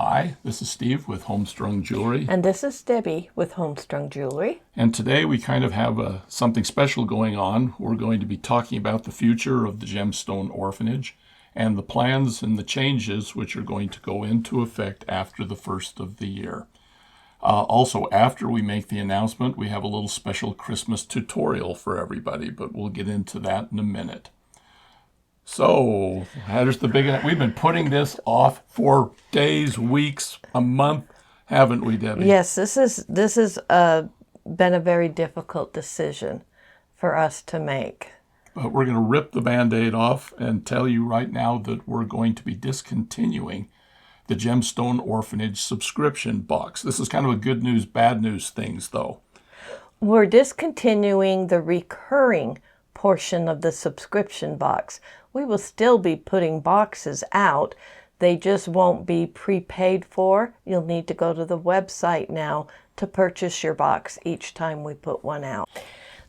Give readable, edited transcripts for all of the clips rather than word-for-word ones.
Hi, this is Steve with HomeStrung Jewelry. And this is Debbie with HomeStrung Jewelry. And today we kind of have something special going on. We're going to be talking about the future of the Gemstone Orphanage and the plans and the changes which are going to go into effect after the first of the year. Also, after we make the announcement, we have a little special Christmas tutorial for everybody, but we'll get into that in a minute. So, there's the big. We've been putting this off for days, weeks, a month, haven't we, Debbie? Yes, this has been a very difficult decision for us to make. But we're going to rip the Band-Aid off and tell you right now that we're going to be discontinuing the Gemstone Orphanage Subscription Box. This is kind of a good news, bad news things, though. We're discontinuing the recurring portion of the subscription box. We will still be putting boxes out. They just won't be prepaid for. You'll need to go to the website now to purchase your box each time we put one out.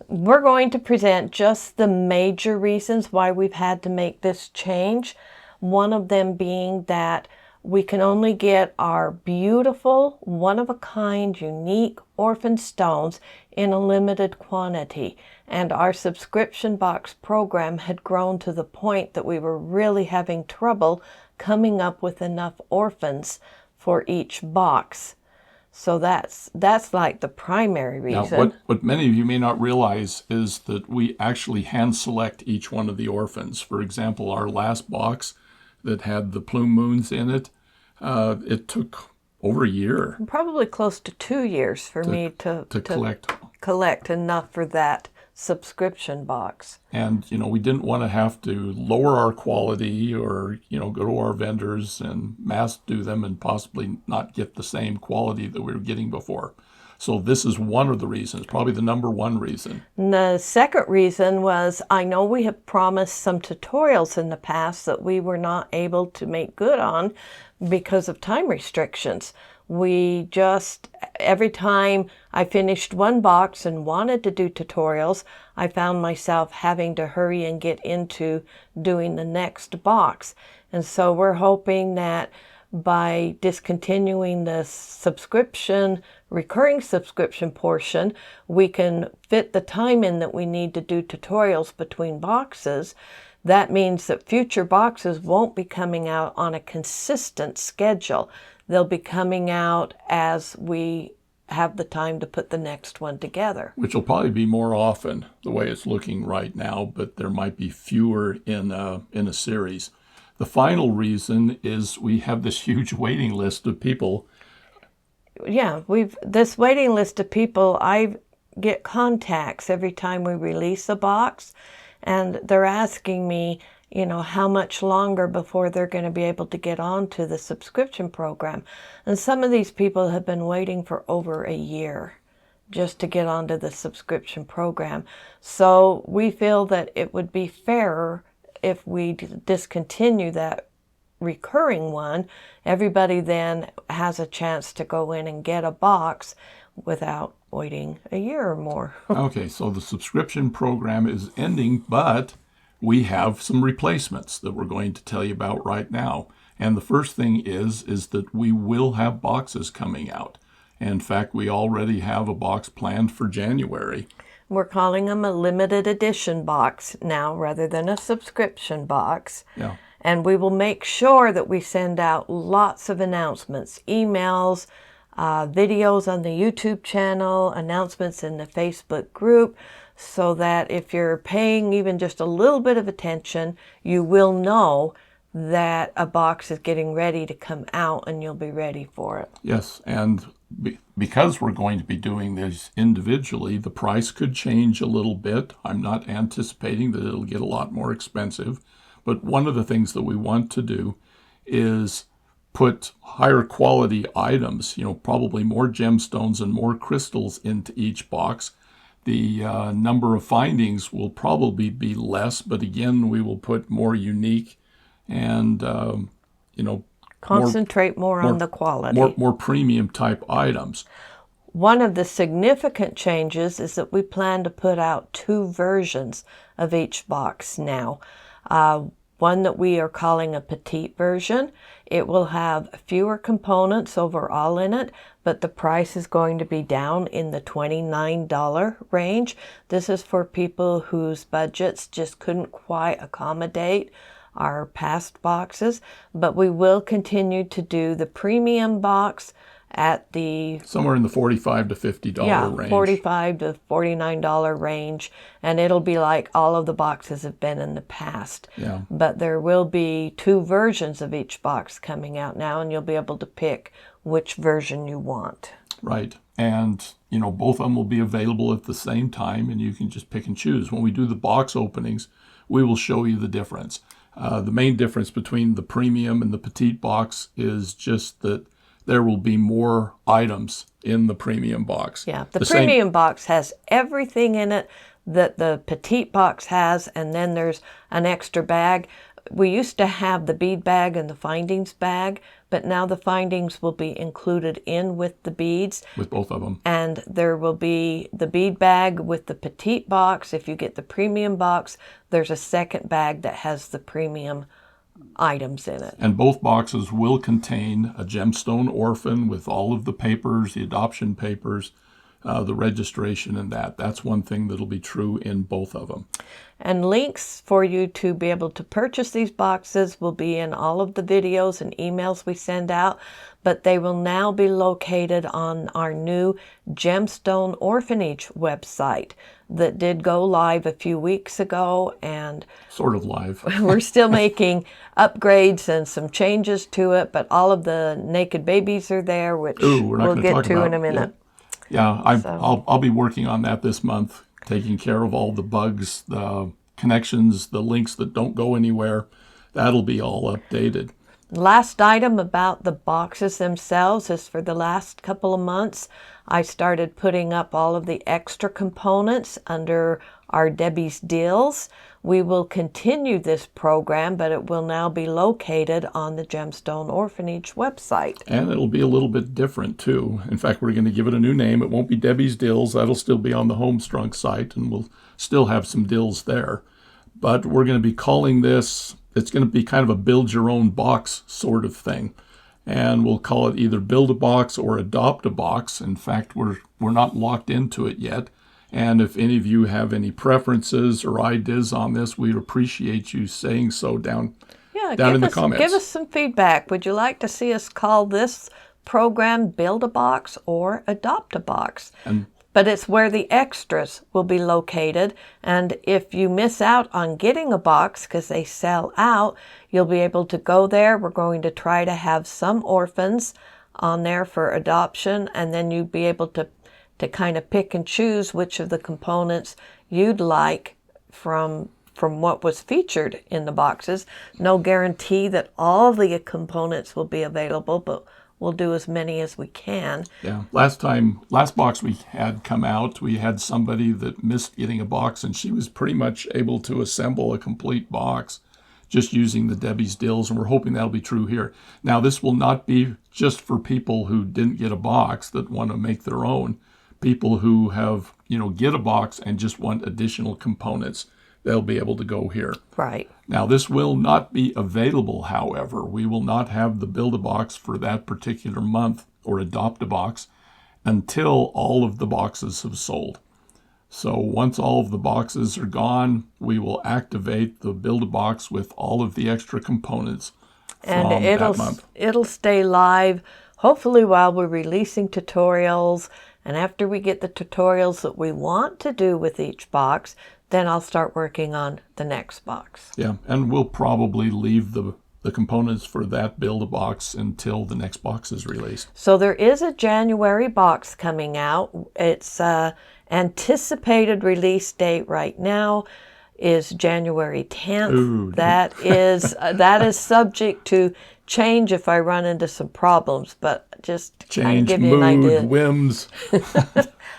We're going to present just the major reasons why we've had to make this change. One of them being that we can only get our beautiful, one-of-a-kind, unique orphan stones in a limited quantity. And our subscription box program had grown to the point that we were really having trouble coming up with enough orphans for each box. So that's like the primary reason. Now, what many of you may not realize is that we actually hand select each one of the orphans. For example, our last box that had the plume moons in it, it took over a year. Probably close to 2 years for me to collect enough for that subscription box. And, we didn't want to have to lower our quality or, go to our vendors and mass do them and possibly not get the same quality that we were getting before. So this is one of the reasons, probably the number one reason. And the second reason was, I know we have promised some tutorials in the past that we were not able to make good on because of time restrictions. We just, every time I finished one box and wanted to do tutorials, I found myself having to hurry and get into doing the next box. And so we're hoping that by discontinuing the recurring subscription portion, we can fit the time in that we need to do tutorials between boxes. That means that future boxes won't be coming out on a consistent schedule. They'll be coming out as we have the time to put the next one together. Which will probably be more often, the way it's looking right now, but there might be fewer in a series. The final reason is we have this huge waiting list of people. Yeah, this waiting list of people, I get contacts every time we release a box, and they're asking me, how much longer before they're going to be able to get onto the subscription program. And some of these people have been waiting for over a year just to get onto the subscription program. So we feel that it would be fairer if we discontinue that recurring one. Everybody then has a chance to go in and get a box without waiting a year or more. Okay, so the subscription program is ending, but we have some replacements that we're going to tell you about right now. And the first thing is that we will have boxes coming out. In fact, we already have a box planned for January. We're calling them a limited edition box now rather than a subscription box. Yeah. And we will make sure that we send out lots of announcements, emails, videos on the YouTube channel, announcements in the Facebook group, so that if you're paying even just a little bit of attention, you will know that a box is getting ready to come out and you'll be ready for it. Yes, and because we're going to be doing this individually, the price could change a little bit. I'm not anticipating that it'll get a lot more expensive, but one of the things that we want to do is put higher quality items, probably more gemstones and more crystals into each box. The number of findings will probably be less, but again, we will put more unique and, concentrate more on the quality. More premium type items. One of the significant changes is that we plan to put out 2 versions of each box now. one that we are calling a petite version. It will have fewer components overall in it, but the price is going to be down in the $29 range. This is for people whose budgets just couldn't quite accommodate our past boxes, but we will continue to do the premium box at the somewhere in the $45 to $50 range. $45 to $49 range, and it'll be like all of the boxes have been in the past. Yeah. But there will be 2 versions of each box coming out now, and you'll be able to pick which version you want. Right. And, both of them will be available at the same time, and you can just pick and choose. When we do the box openings, we will show you the difference. The main difference between the premium and the petite box is just that there will be more items in the premium box. Yeah, the premium box has everything in it that the petite box has, and then there's an extra bag. We used to have the bead bag and the findings bag, but now the findings will be included in with the beads. With both of them. And there will be the bead bag with the petite box. If you get the premium box, there's a second bag that has the premium items in it. And both boxes will contain a Gemstone Orphan with all of the papers, the adoption papers, the registration and that. That's one thing that'll be true in both of them. And links for you to be able to purchase these boxes will be in all of the videos and emails we send out, but they will now be located on our new Gemstone Orphanage website that did go live a few weeks ago, and sort of live. We're still making upgrades and some changes to it, but all of the Nekkid Babies are there, which we'll get to in a minute. Yeah, I'll be working on that this month, taking care of all the bugs, the connections, the links that don't go anywhere. That'll be all updated. Last item about the boxes themselves is for the last couple of months, I started putting up all of the extra components under our Debbie's Deals. We will continue this program, but it will now be located on the Gemstone Orphanage website. And it'll be a little bit different too. In fact, we're going to give it a new name. It won't be Debbie's Deals. That'll still be on the HomeStrung site, and we'll still have some deals there. But we're going to be calling this, it's going to be kind of a build your own box sort of thing. And we'll call it either build a box or adopt a box. In fact, we're not locked into it yet. And if any of you have any preferences or ideas on this, we'd appreciate you saying so down in the comments. Give us some feedback. Would you like to see us call this program Build a Box or Adopt a Box? But it's where the extras will be located. And if you miss out on getting a box because they sell out, you'll be able to go there. We're going to try to have some orphans on there for adoption, and then you'd be able to kind of pick and choose which of the components you'd like from what was featured in the boxes. No guarantee that all the components will be available, but we'll do as many as we can. Yeah. Last box we had come out, we had somebody that missed getting a box, and she was pretty much able to assemble a complete box just using the Debbie's Deals, and we're hoping that'll be true here. Now, this will not be just for people who didn't get a box that want to make their own. People who have, get a box and just want additional components, they'll be able to go here. Right. Now, this will not be available, however. We will not have the Build-A-Box for that particular month or Adopt-A-Box until all of the boxes have sold. So once all of the boxes are gone, we will activate the Build-A-Box with all of the extra components from that month. It'll stay live, hopefully while we're releasing tutorials. And after we get the tutorials that we want to do with each box, then I'll start working on the next box. Yeah, and we'll probably leave the components for that Build-A-Box until the next box is released. So there is a January box coming out. Its anticipated release date right now is January 10th. Ooh. That is subject to change if I run into some problems, but just to kind of give you an idea. Whims.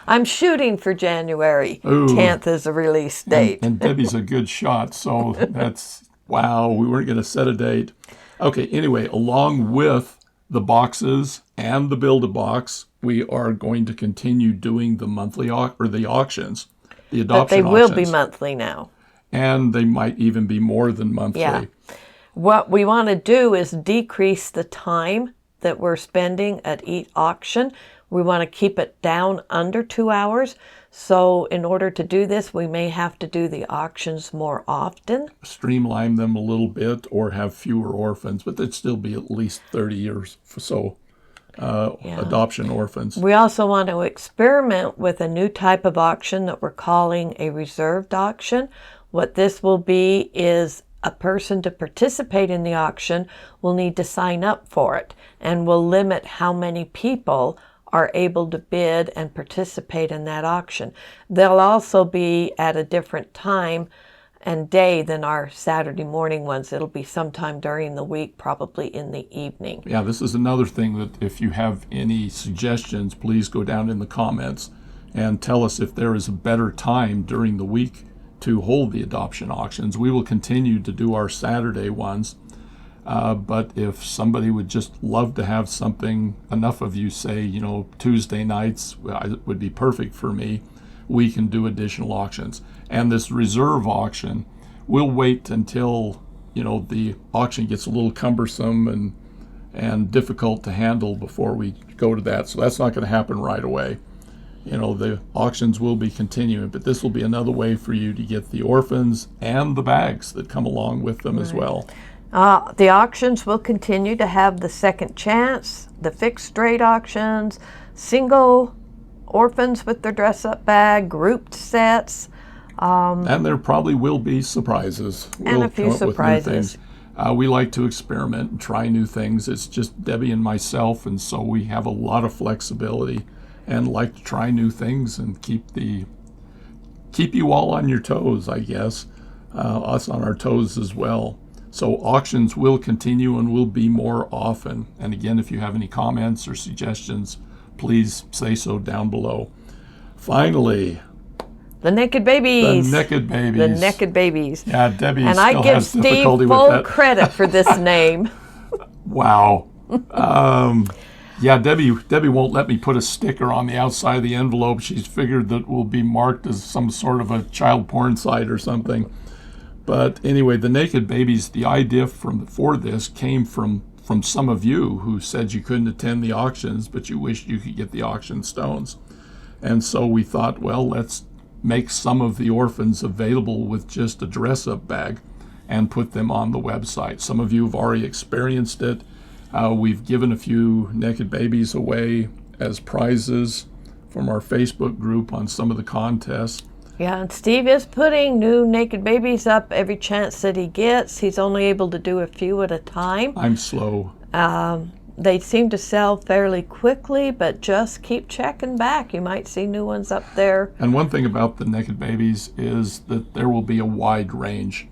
I'm shooting for January 10th as a release date. And Debbie's a good shot, so that's, wow, we weren't going to set a date. Okay, anyway, along with the boxes and the Build-A-Box, we are going to continue doing the monthly the auctions, the adoption auctions. But they will be monthly now. and they might even be more than monthly. Yeah. What we want to do is decrease the time that we're spending at each auction. We want to keep it down under 2 hours. So in order to do this, we may have to do the auctions more often. Streamline them a little bit or have fewer orphans, but there'd still be at least 30 or so adoption orphans. We also want to experiment with a new type of auction that we're calling a reserved auction. What this will be is a person to participate in the auction will need to sign up for it, and will limit how many people are able to bid and participate in that auction. They'll also be at a different time and day than our Saturday morning ones. It'll be sometime during the week, probably in the evening. Yeah, this is another thing that if you have any suggestions, please go down in the comments and tell us if there is a better time during the week to hold the adoption auctions. We will continue to do our Saturday ones. But if somebody would just love to have something, enough of you say, Tuesday nights would be perfect for me, we can do additional auctions. And this reserve auction, we'll wait until, the auction gets a little cumbersome and difficult to handle before we go to that. So that's not going to happen right away. The auctions will be continuing, but this will be another way for you to get the orphans and the bags that come along with them as well. The auctions will continue to have the second chance, the fixed rate auctions, single orphans with their dress-up bag, grouped sets. And there probably will be surprises. And a few surprises. We like to experiment and try new things. It's just Debbie and myself, and so we have a lot of flexibility and like to try new things and keep you all on your toes, I guess. Us on our toes as well. So auctions will continue and will be more often. And again, if you have any comments or suggestions, please say so down below. Finally, the Nekkid Babies. The Nekkid Babies. The Nekkid Babies. Yeah, Debbie and still I give has Steve difficulty with full that. credit for this name. Wow. Yeah, Debbie won't let me put a sticker on the outside of the envelope. She's figured that will be marked as some sort of a child porn site or something. But anyway, the Nekkid Babies, the idea for this came from some of you who said you couldn't attend the auctions, but you wished you could get the auction stones. And so we thought, well, let's make some of the orphans available with just a dress-up bag and put them on the website. Some of you have already experienced it. We've given a few Nekkid Babies away as prizes from our Facebook group on some of the contests. Yeah, and Steve is putting new Nekkid Babies up every chance that he gets. He's only able to do a few at a time. I'm slow. They seem to sell fairly quickly, but just keep checking back. You might see new ones up there. And one thing about the Nekkid Babies is that there will be a wide range.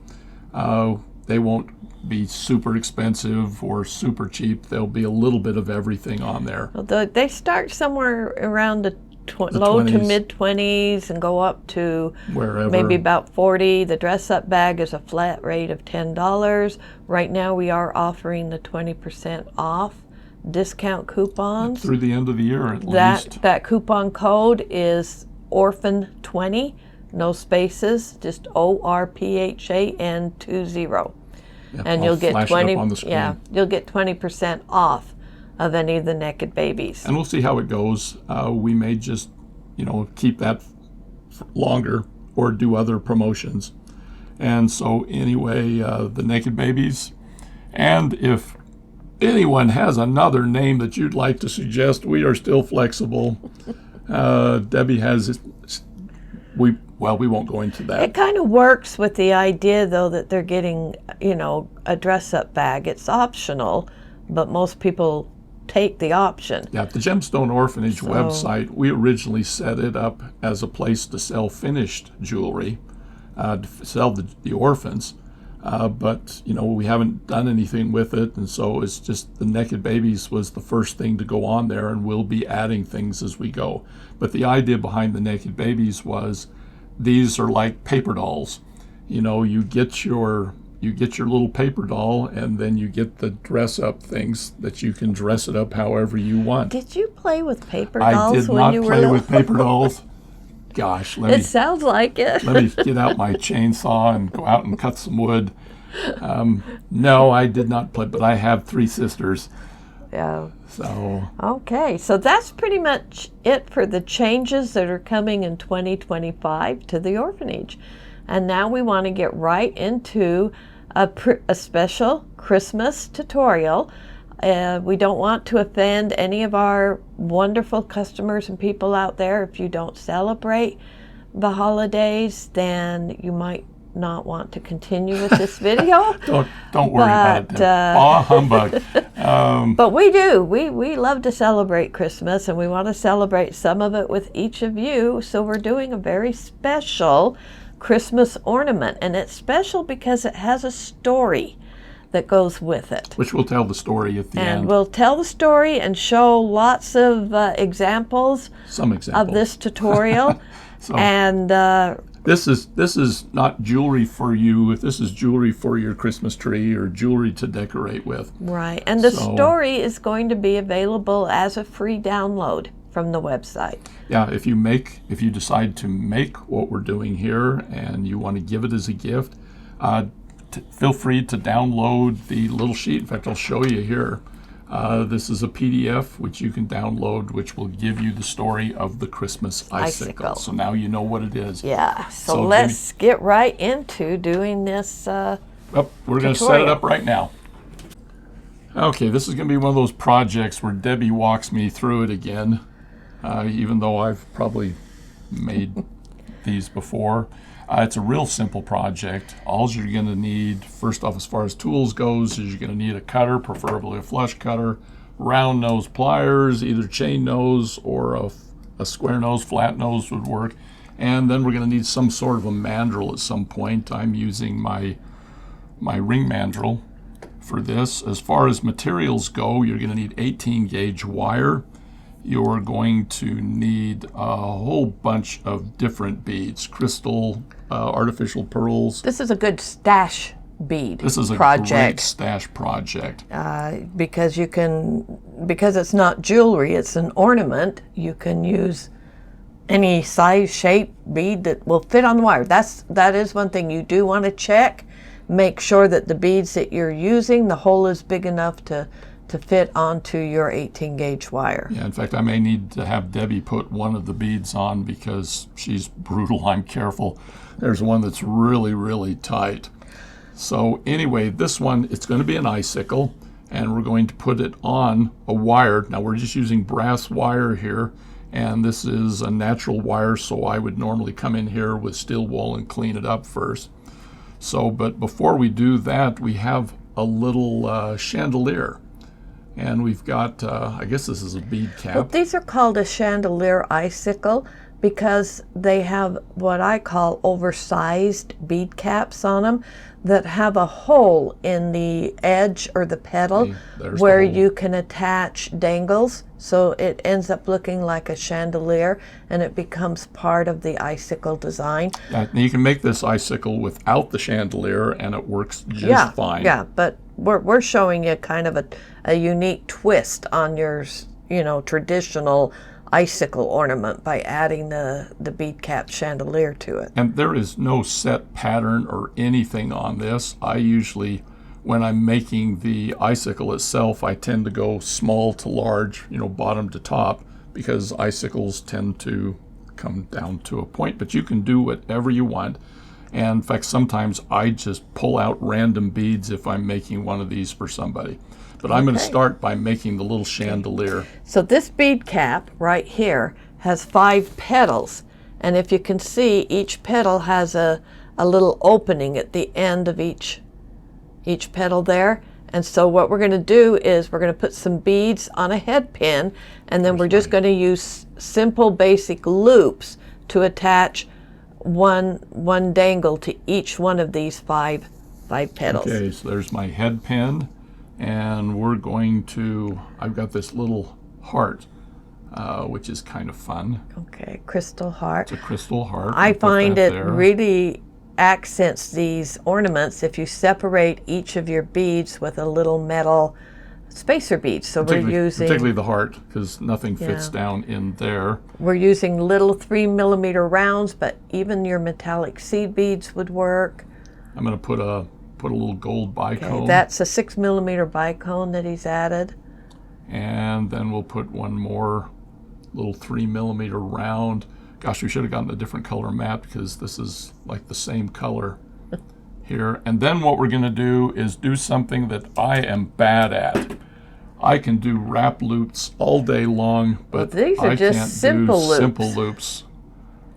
They won't be super expensive or super cheap. There'll be a little bit of everything on there. They start somewhere around the low 20s. to mid-20s and go up to Wherever. maybe about 40. The dress-up bag is a flat rate of $10. Right now we are offering the 20% off discount coupons. Through the end of the year at least. That coupon code is ORPHAN20, no spaces, just ORPHAN20. Yeah, And I'll you'll get flash it up on the screen. you'll get 20% off of any of the Nekkid Babies. And we'll see how it goes. We may just, keep that longer or do other promotions. And so anyway, the Nekkid Babies. And if anyone has another name that you'd like to suggest, we are still flexible. Debbie has, we won't go into that. It kind of works with the idea, though, that they're getting, a dress-up bag. It's optional, but most people take the option. Yeah, the Gemstone Orphanage website, we originally set it up as a place to sell finished jewelry, to sell the orphans, but we haven't done anything with it, and so it's just the Nekkid Babies was the first thing to go on there, and we'll be adding things as we go. But the idea behind the Nekkid Babies was these are like paper dolls. You get your little paper doll, and then you get the dress-up things that you can dress it up however you want. Did you play with paper I dolls did when not you were play little? with paper dolls. gosh, It sounds like it. let me get out my chainsaw and go out and cut some wood. No, I did not play, but I have 3 sisters. Yeah. So, Okay, so that's pretty much it for the changes that are coming in 2025 to the orphanage. And now we want to get right into a special Christmas tutorial. We don't want to offend any of our wonderful customers and people out there. If you don't celebrate the holidays, then you might not want to continue with this video. don't worry about it. Bah humbug. But we do. We love to celebrate Christmas, and we want to celebrate some of it with each of you. So we're doing a very special Christmas ornament, and it's special because it has a story that goes with it. Which we'll tell the story at the end. And we'll tell the story and show lots of examples Some examples of this tutorial. So, and this is not jewelry for you. If this is jewelry for your Christmas tree or jewelry to decorate with. right, and the story is going to be available as a free download from the website. Yeah, if you decide to make what we're doing here and you want to give it as a gift, feel free to download the little sheet. In fact, I'll show you here. This is a PDF which you can download, which will give you the story of the Christmas icicle. So now you know what it is. Yeah, so let's get right into doing this we're going to set it up right now. Okay, this is going to be one of those projects where Debbie walks me through it again, even though I've probably made these before. It's a real simple project. All you're going to need, first off, as far as tools goes, is you're going to need a cutter, preferably a flush cutter, round nose pliers, either chain nose or a square nose, flat nose would work. And then we're going to need some sort of a mandrel at some point. I'm using my ring mandrel for this. As far as materials go, you're going to need 18 gauge wire. You're going to need a whole bunch of different beads, crystal, artificial pearls. This is a good stash bead This is a project. great stash project. Because it's not jewelry, it's an ornament, you can use any size, shape bead that will fit on the wire. That is one thing you do want to check. Make sure that the beads that you're using, the hole is big enough to fit onto your 18 gauge wire. Yeah, in fact, I may need to have Debbie put one of the beads on because she's brutal. I'm careful. There's one that's really, really tight. So anyway, this one, it's going to be an icicle, and we're going to put it on a wire. Now we're just using brass wire here, and this is a natural wire, so I would normally come in here with steel wool and clean it up first. So, but before we do that, we have a little chandelier. And we've got, I guess this is a bead cap. Well, these are called a chandelier icicle because they have what I call oversized bead caps on them that have a hole in the edge or the petal where you can attach dangles. So it ends up looking like a chandelier and it becomes part of the icicle design. You can make this icicle without the chandelier and it works just fine. Yeah, but we're showing you kind of a unique twist on your, traditional icicle ornament by adding the bead cap chandelier to it. And there is no set pattern or anything on this. I usually, when I'm making the icicle itself, I tend to go small to large, bottom to top, because icicles tend to come down to a point. But you can do whatever you want. And in fact, sometimes I just pull out random beads if I'm making one of these for somebody. But I'm going to start by making the little chandelier. So this bead cap right here has 5 petals. And if you can see, each petal has a little opening at the end of each petal there. And so what we're going to do is we're going to put some beads on a head pin, and then we're just going to use simple basic loops to attach one dangle to each one of these 5 petals. Okay, so there's my head pin. And we're going to, I've got this little heart, which is kind of fun. Okay, crystal heart. It's a crystal heart. I find it really accents these ornaments if you separate each of your beads with a little metal spacer beads. So we're using, particularly the heart, because nothing fits down in there. We're using little 3mm rounds, but even your metallic seed beads would work. I'm going to put a little gold bicone. Okay, that's a 6mm bicone that he's added. And then we'll put one more little 3mm round. Gosh, we should have gotten a different color mat because this is like the same color here. And then what we're going to do is do something that I am bad at. I can do wrap loops all day long, but these are I just can't simple do loops. simple loops.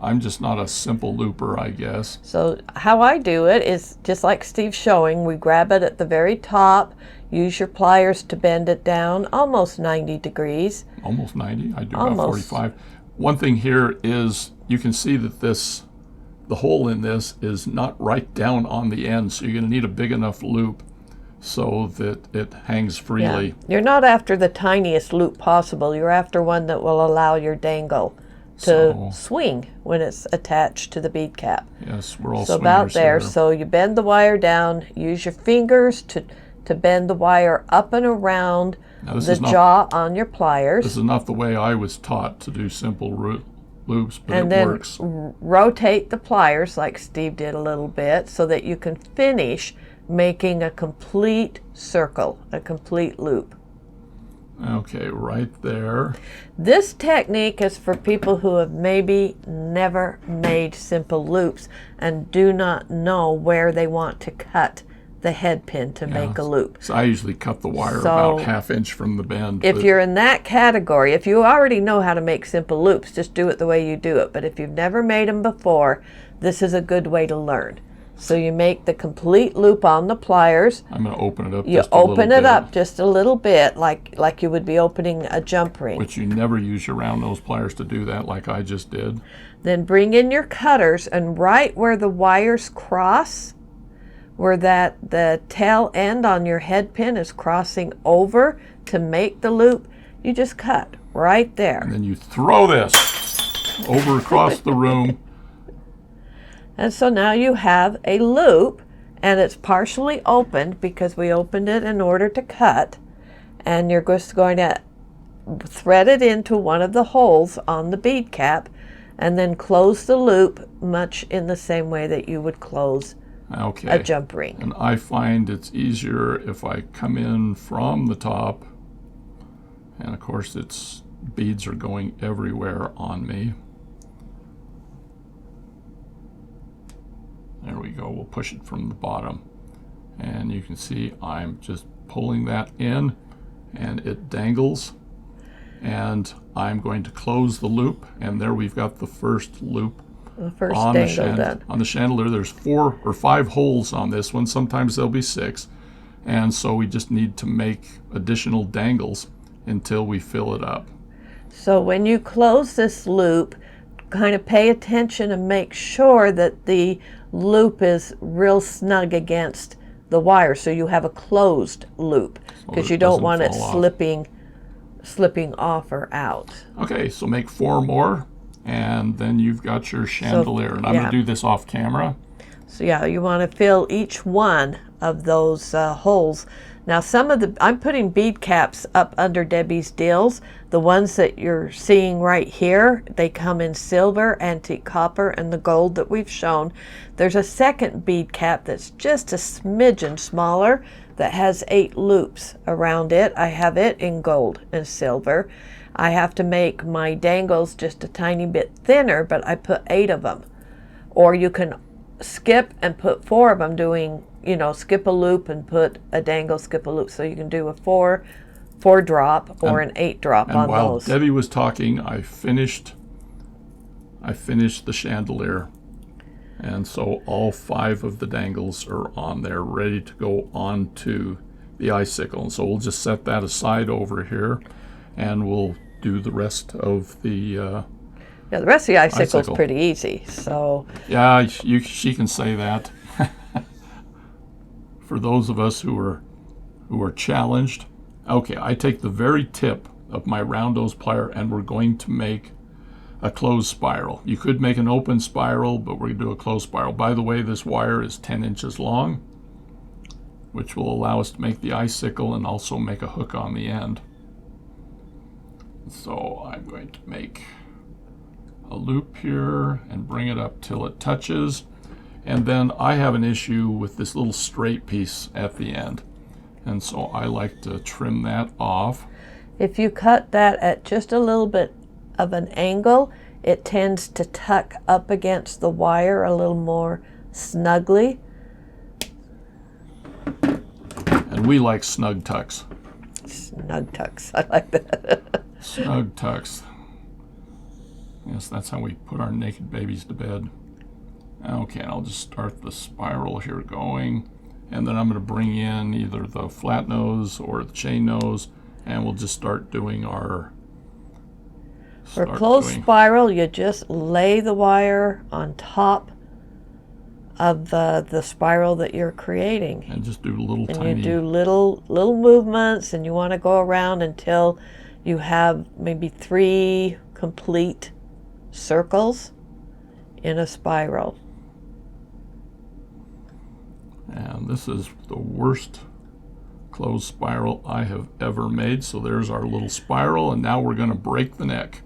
I'm just not a simple looper, I guess. So how I do it is just like Steve's showing. We grab it at the very top, use your pliers to bend it down almost 90 degrees. Almost 90, I do Almost. about 45. One thing here is you can see that the hole in this is not right down on the end, so you're going to need a big enough loop so that it hangs freely. Yeah. You're not after the tiniest loop possible. You're after one that will allow your dangle to swing when it's attached to the bead cap. Yes, we're all so about there. here. So you bend the wire down, use your fingers to bend the wire up and around the jaw on your pliers. This is not the way I was taught to do simple loops, but and it works. Then rotate the pliers like Steve did a little bit so that you can finish making a complete circle, a complete loop. Okay, right there. This technique is for people who have maybe never made simple loops and do not know where they want to cut the head pin to make a loop. So I usually cut the wire about ½ inch from the bend. If you're in that category, if you already know how to make simple loops, just do it the way you do it. But if you've never made them before, this is a good way to learn. So you make the complete loop on the pliers. I'm going to open it up You open it up just a little bit, like you would be opening a jump ring. Which you never use your round nose pliers to do that like I just did. Then bring in your cutters, and right where the wires cross, where the tail end on your head pin is crossing over to make the loop, you just cut right there. And then you throw this over across the room. And so now you have a loop, and it's partially opened because we opened it in order to cut. And you're just going to thread it into one of the holes on the bead cap and then close the loop much in the same way that you would close a jump ring. And I find it's easier if I come in from the top, and of course beads are going everywhere on me. There we go, we'll push it from the bottom. And you can see I'm just pulling that in and it dangles. And I'm going to close the loop, and there we've got the first loop. The first dangle done. On the chandelier, there's 4 or 5 holes on this one. Sometimes there'll be 6. And so we just need to make additional dangles until we fill it up. So when you close this loop, kind of pay attention and make sure that the loop is real snug against the wire, so you have a closed loop, because you don't want it slipping off or out. Okay, so make 4 more, and then you've got your chandelier. And I'm going to do this off camera. So yeah, you want to fill each one of those holes. Now I'm putting bead caps up under Debbie's deals. The ones that you're seeing right here, they come in silver, antique copper, and the gold that we've shown. There's a second bead cap that's just a smidgen smaller that has 8 loops around it. I have it in gold and silver. I have to make my dangles just a tiny bit thinner, but I put 8 of them. Or you can skip and put 4 of them, doing, skip a loop and put a dangle, skip a loop. So you can do a 4 drop or an 8 drop on while those. Debbie was talking, I finished the chandelier. And so all 5 of the dangles are on there, ready to go onto the icicle. And so we'll just set that aside over here, and we'll do the rest of the the rest of the icicle is pretty easy. So yeah, she can say that. For those of us who are challenged, okay, I take the very tip of my round nose plier, and we're going to make a closed spiral. You could make an open spiral, but we're going to do a closed spiral. By the way, this wire is 10 inches long. which will allow us to make the icicle and also make a hook on the end. So I'm going to make a loop here and bring it up till it touches. And then I have an issue with this little straight piece at the end. And so I like to trim that off. If you cut that at just a little bit of an angle, it tends to tuck up against the wire a little more snugly. And we like snug tucks. Snug tucks, I like that. Snug tucks. Yes, that's how we put our Nekkid babies to bed. Okay, I'll just start the spiral here going. And then I'm going to bring in either the flat nose or the chain nose, and we'll just start doing our... For closed spiral, you just lay the wire on top of the spiral that you're creating. And just do little and tiny... And you do little movements, and you want to go around until you have maybe 3 complete circles in a spiral. And this is the worst closed spiral I have ever made. So there's our little spiral, and now we're going to break the neck.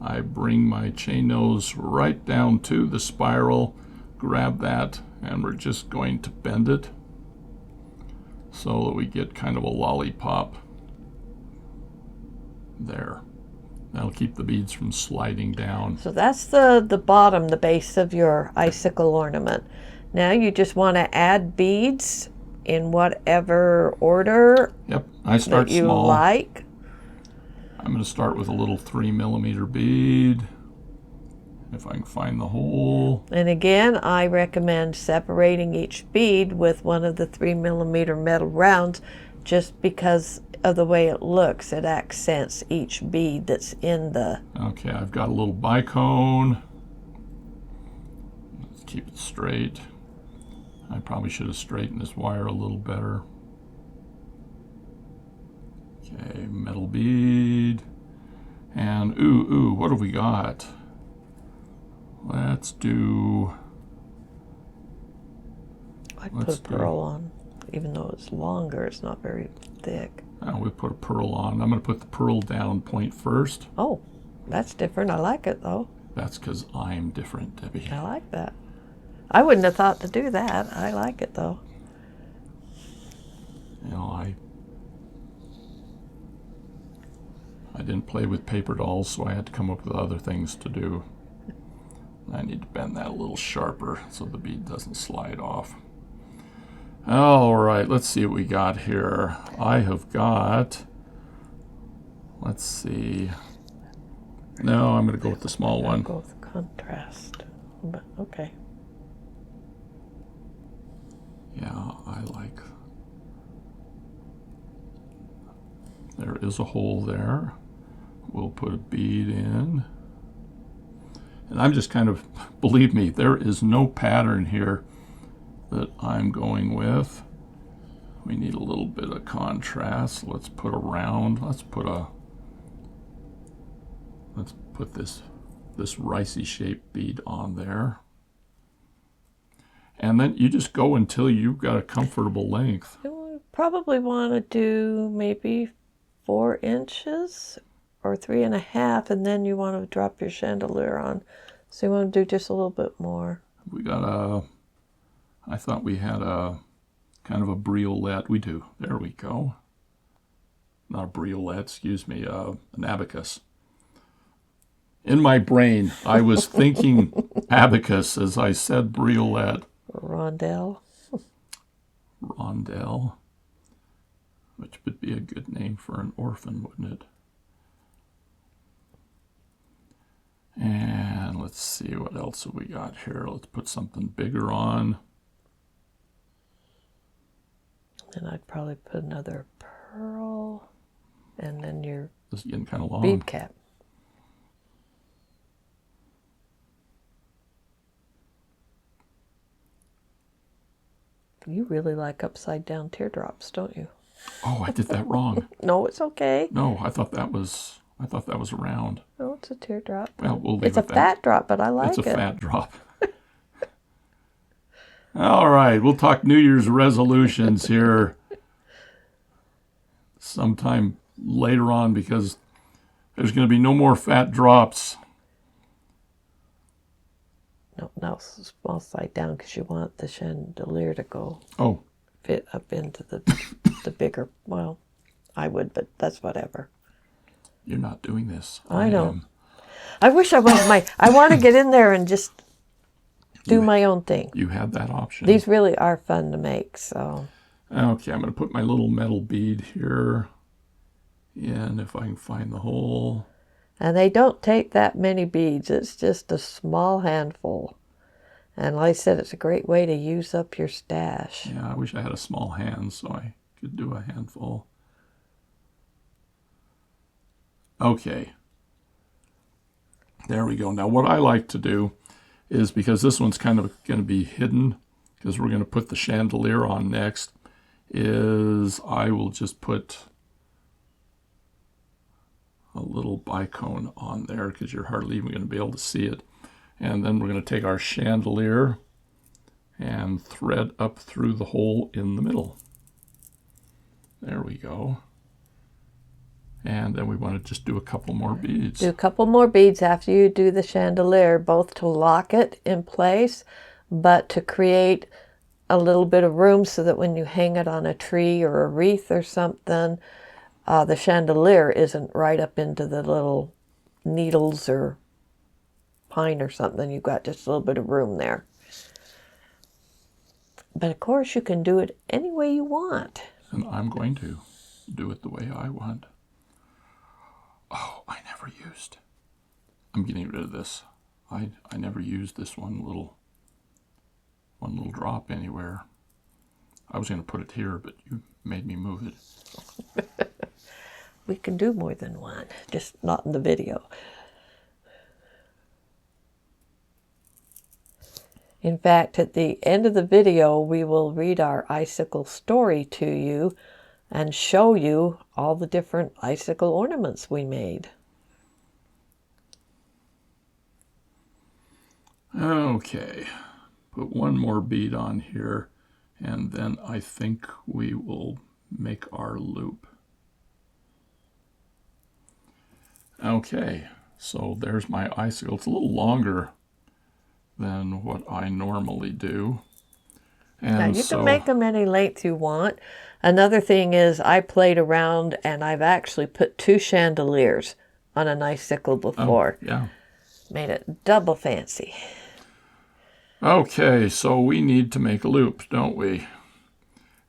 I bring my chain nose right down to the spiral, grab that, and we're just going to bend it so that we get kind of a lollipop there. That'll keep the beads from sliding down. So that's the bottom, the base of your icicle ornament. Now you just want to add beads in whatever order. Yep, I start that you small. like. I'm going to start with a little 3mm bead, if I can find the hole. And again, I recommend separating each bead with one of the 3mm metal rounds, just because of the way it looks. It accents each bead that's in the... Okay, I've got a little bicone. Let's keep it straight. I probably should have straightened this wire a little better. Okay, metal bead. And ooh, what have we got? Let's do... I put a pearl on, even though it's longer, it's not very thick. Oh, we put a pearl on. I'm going to put the pearl down point first. Oh, that's different. I like it, though. That's because I'm different, Debbie. I like that. I wouldn't have thought to do that. I like it, though. You know, I didn't play with paper dolls, so I had to come up with other things to do. I need to bend that a little sharper so the bead doesn't slide off. All right, let's see what we got here. I have got, let's see. No, I'm going to go with the small one. Go with contrast, but okay. Yeah, I like. There is a hole there. We'll put a bead in. And I'm just kind of, believe me, there is no pattern here that I'm going with. We need a little bit of contrast. Let's put a round, let's put this ricey shaped bead on there. And then you just go until you've got a comfortable length. You probably want to do maybe 4 inches or 3.5, and then you want to drop your chandelier on. So you want to do just a little bit more. We got I thought we had a kind of a briolette. We do. There we go. Not a briolette, excuse me, an abacus. In my brain, I was thinking abacus as I said briolette. Rondelle. Rondelle, which would be a good name for an orphan, wouldn't it? And let's see, what else have we got here? Let's put something bigger on. Then I'd probably put another pearl, and then your This is getting kind of long. bead cap. You really like upside down teardrops, don't you? Oh, I did that wrong. No, it's okay. No, I thought that was a round. No, it's a teardrop. Well, we'll leave It's a it that. fat drop, but I like it. It's a fat drop. All right, we'll talk New Year's resolutions here sometime later on because there's going to be no more fat drops. No, now small side down because you want the chandelier to go fit up into the bigger. Well, I would, but that's whatever. You're not doing this. I know. I wish I was I want to get in there and just do my own thing. You have that option. These really are fun to make, so. Okay, I'm going to put my little metal bead here in if I can find the hole. And they don't take that many beads. It's just a small handful. And like I said, it's a great way to use up your stash. Yeah, I wish I had a small hand so I could do a handful. Okay. There we go. Now what I like to do is, because this one's kind of going to be hidden, because we're going to put the chandelier on next, is I will just put a little bicone on there because you're hardly even going to be able to see it. And then we're going to take our chandelier and thread up through the hole in the middle. There we go. And then we want to just do a couple more beads. Do a couple more beads after you do the chandelier, both to lock it in place, but to create a little bit of room so that when you hang it on a tree or a wreath or something, the chandelier isn't right up into the little needles or pine or something. You've got just a little bit of room there. But of course you can do it any way you want. And I'm going to do it the way I want. Oh, I never used. I'm getting rid of this. I never used this one little drop anywhere. I was going to put it here, but you made me move it. We can do more than one, just not in the video. In fact, at the end of the video, we will read our icicle story to you and show you all the different icicle ornaments we made. Okay, put one more bead on here, and then I think we will make our loop. Okay, so there's my icicle. It's a little longer than what I normally do. And now you can make them any length you want. Another thing is I played around and I've actually put 2 chandeliers on an icicle before. Oh, yeah. Made it double fancy. Okay, so we need to make a loop, don't we?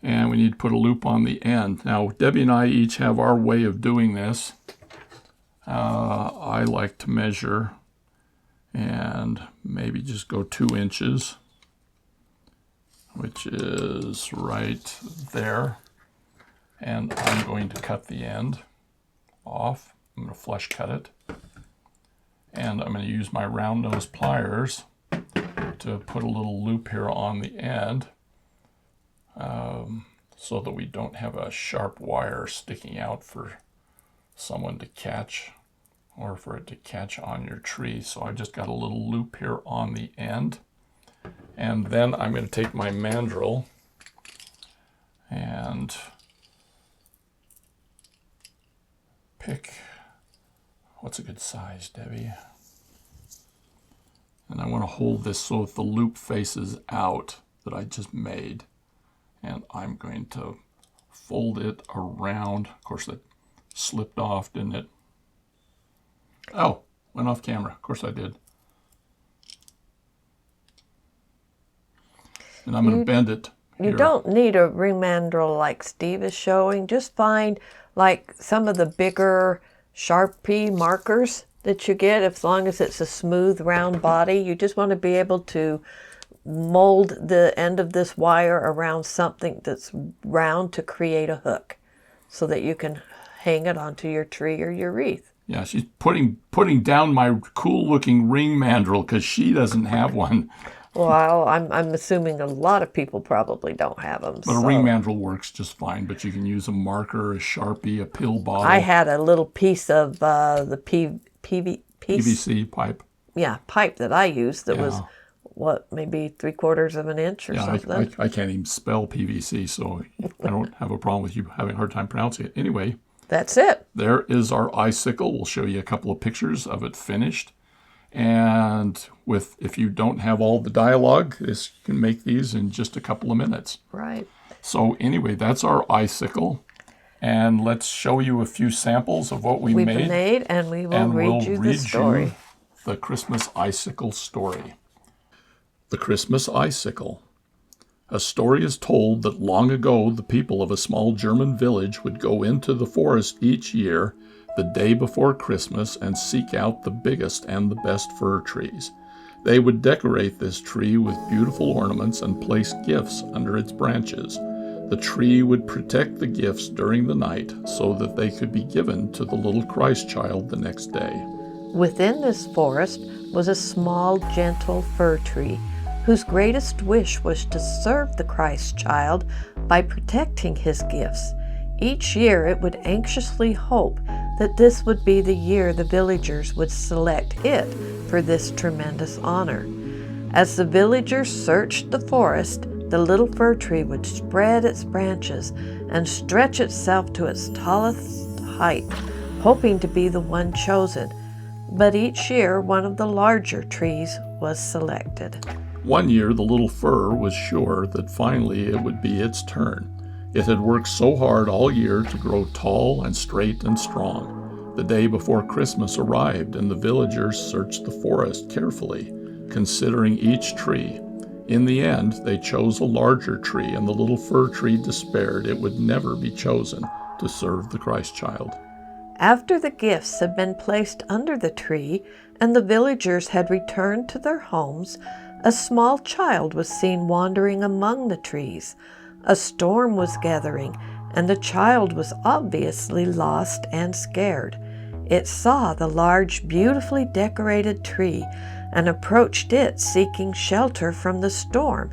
And we need to put a loop on the end. Now, Debbie and I each have our way of doing this. I like to measure and maybe just go 2 inches, which is right there. And I'm going to cut the end off. I'm going to flush cut it. And I'm going to use my round nose pliers to put a little loop here on the end so that we don't have a sharp wire sticking out for someone to catch or for it to catch on your tree. So I just got a little loop here on the end. And then I'm going to take my mandrel and pick, what's a good size, Debbie? And I want to hold this so that the loop faces out that I just made. And I'm going to fold it around. Of course, that slipped off, didn't it? Oh, went off camera. Of course I did. And I'm going to bend it here. You don't need a ring mandrel like Steve is showing. Just find like some of the bigger Sharpie markers that you get, as long as it's a smooth round body. You just want to be able to mold the end of this wire around something that's round to create a hook so that you can hang it onto your tree or your wreath. Yeah, she's putting down my cool looking ring mandrel because she doesn't have one. Well, I'm assuming a lot of people probably don't have them. But a ring mandrel works just fine, but you can use a marker, a Sharpie, a pill bottle. I had a little piece of the PVC PVC pipe. Yeah, pipe that I used that was what, maybe 3/4 of an inch or something. I can't even spell PVC, so I don't have a problem with you having a hard time pronouncing it. Anyway, That's it. there is our icicle. We'll show you a couple of pictures of it finished. And if you don't have all the dialogue, you can make these in just a couple of minutes. Right. So anyway, that's our icicle. And let's show you a few samples of what we've made. And we will read you the story. The Christmas icicle story. The Christmas icicle. A story is told that long ago the people of a small German village would go into the forest each year the day before Christmas and seek out the biggest and the best fir trees. They would decorate this tree with beautiful ornaments and place gifts under its branches. The tree would protect the gifts during the night so that they could be given to the little Christ child the next day. Within this forest was a small, gentle fir tree whose greatest wish was to serve the Christ child by protecting his gifts. Each year it would anxiously hope that this would be the year the villagers would select it for this tremendous honor. As the villagers searched the forest, the little fir tree would spread its branches and stretch itself to its tallest height, hoping to be the one chosen. But each year one of the larger trees was selected. One year the little fir was sure that finally it would be its turn. It had worked so hard all year to grow tall and straight and strong. The day before Christmas arrived and the villagers searched the forest carefully, considering each tree. In the end, they chose a larger tree, and the little fir tree despaired it would never be chosen to serve the Christ child. After the gifts had been placed under the tree and the villagers had returned to their homes, a small child was seen wandering among the trees. A storm was gathering, and the child was obviously lost and scared. It saw the large, beautifully decorated tree and approached it, seeking shelter from the storm.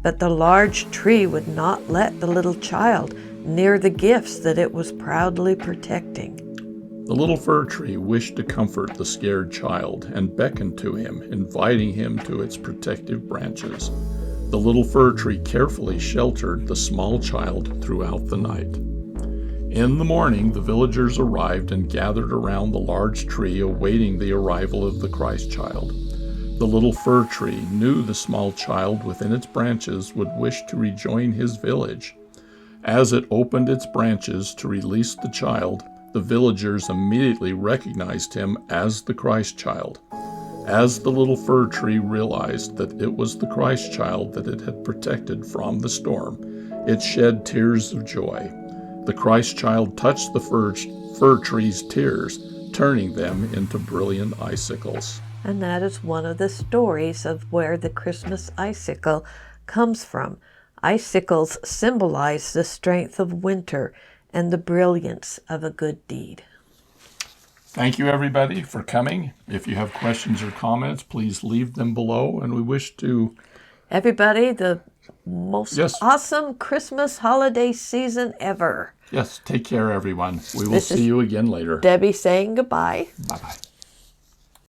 But the large tree would not let the little child near the gifts that it was proudly protecting. The little fir tree wished to comfort the scared child and beckoned to him, inviting him to its protective branches. The little fir tree carefully sheltered the small child throughout the night. In the morning, the villagers arrived and gathered around the large tree, awaiting the arrival of the Christ child. The little fir tree knew the small child within its branches would wish to rejoin his village. As it opened its branches to release the child, the villagers immediately recognized him as the Christ child. As the little fir tree realized that it was the Christ child that it had protected from the storm, it shed tears of joy. The Christ child touched the fir tree's tears, turning them into brilliant icicles. And that is one of the stories of where the Christmas icicle comes from. Icicles symbolize the strength of winter and the brilliance of a good deed. Thank you, everybody, for coming. If you have questions or comments, please leave them below. And we wish to... Everybody, the most awesome Christmas holiday season ever. Yes, take care, everyone. We will see you again later. Debbie saying goodbye. Bye-bye.